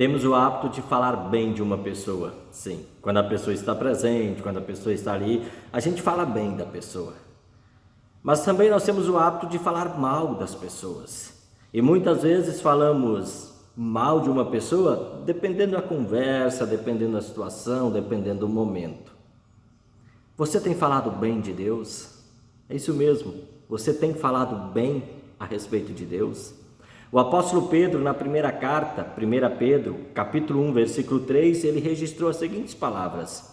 Temos o hábito de falar bem de uma pessoa, sim. Quando a pessoa está presente, quando a pessoa está ali, a gente fala bem da pessoa. Mas também nós temos o hábito de falar mal das pessoas. E muitas vezes falamos mal de uma pessoa dependendo da conversa, dependendo da situação, dependendo do momento. Você tem falado bem de Deus? É isso mesmo. Você tem falado bem a respeito de Deus? O apóstolo Pedro, na primeira carta, 1 Pedro, capítulo 1, versículo 3, ele registrou as seguintes palavras: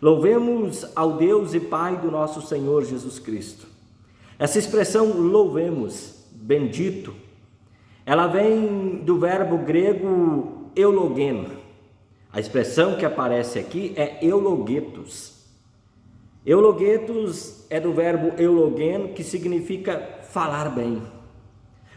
Louvemos ao Deus e Pai do nosso Senhor Jesus Cristo. Essa expressão louvemos, bendito, ela vem do verbo grego eulogen. A expressão que aparece aqui é eulogetos. Eulogetos é do verbo eulogen, que significa falar bem.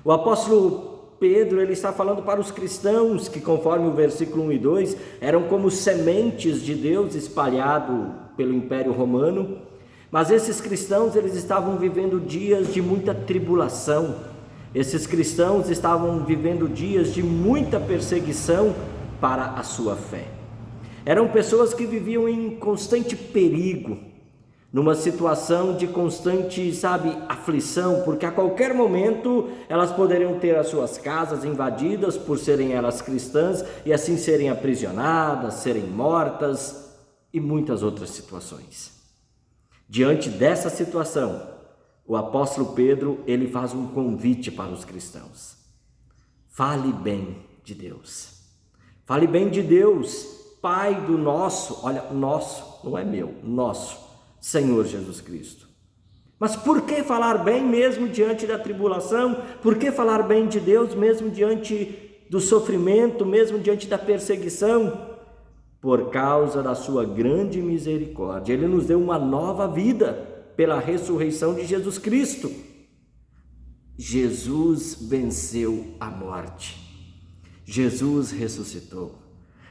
O apóstolo Pedro, ele está falando para os cristãos que, conforme o versículo 1 e 2, eram como sementes de Deus espalhado pelo Império Romano, mas esses cristãos, eles estavam vivendo dias de muita tribulação, esses cristãos estavam vivendo dias de muita perseguição para a sua fé. Eram pessoas que viviam em constante perigo, numa situação de constante, aflição, porque a qualquer momento elas poderiam ter as suas casas invadidas por serem elas cristãs e assim serem aprisionadas, serem mortas e muitas outras situações. Diante dessa situação, o apóstolo Pedro, ele faz um convite para os cristãos. Fale bem de Deus. Fale bem de Deus, Pai do nosso, olha, nosso, não é meu, nosso Senhor Jesus Cristo. Mas por que falar bem mesmo diante da tribulação? Por que falar bem de Deus mesmo diante do sofrimento, mesmo diante da perseguição? Por causa da sua grande misericórdia. Ele nos deu uma nova vida pela ressurreição de Jesus Cristo. Jesus venceu a morte. Jesus ressuscitou.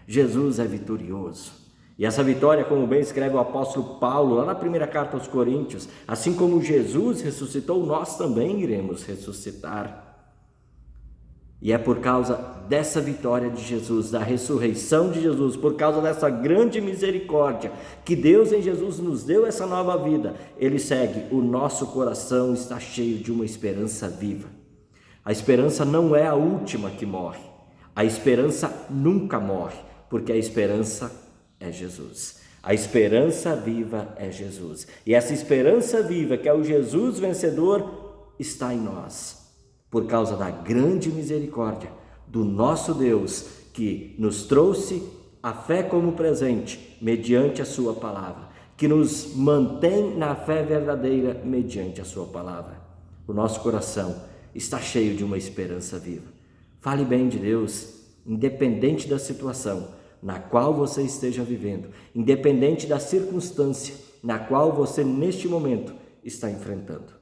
Jesus é vitorioso. E essa vitória, como bem escreve o apóstolo Paulo, lá na primeira carta aos Coríntios, assim como Jesus ressuscitou, nós também iremos ressuscitar. E é por causa dessa vitória de Jesus, da ressurreição de Jesus, por causa dessa grande misericórdia, que Deus em Jesus nos deu essa nova vida. Ele segue, o nosso coração está cheio de uma esperança viva. A esperança não é a última que morre. A esperança nunca morre, porque a esperança é Jesus. A esperança viva é Jesus. E essa esperança viva, que é o Jesus vencedor, está em nós, por causa da grande misericórdia do nosso Deus, que nos trouxe a fé como presente, mediante a sua palavra, que nos mantém na fé verdadeira, mediante a sua palavra. O nosso coração está cheio de uma esperança viva. Fale bem de Deus, independente da situação na qual você esteja vivendo, independente da circunstância na qual você neste momento está enfrentando.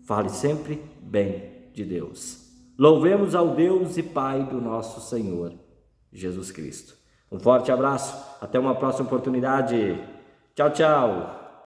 Fale sempre bem de Deus. Louvemos ao Deus e Pai do nosso Senhor Jesus Cristo. Um forte abraço, até uma próxima oportunidade. Tchau, tchau.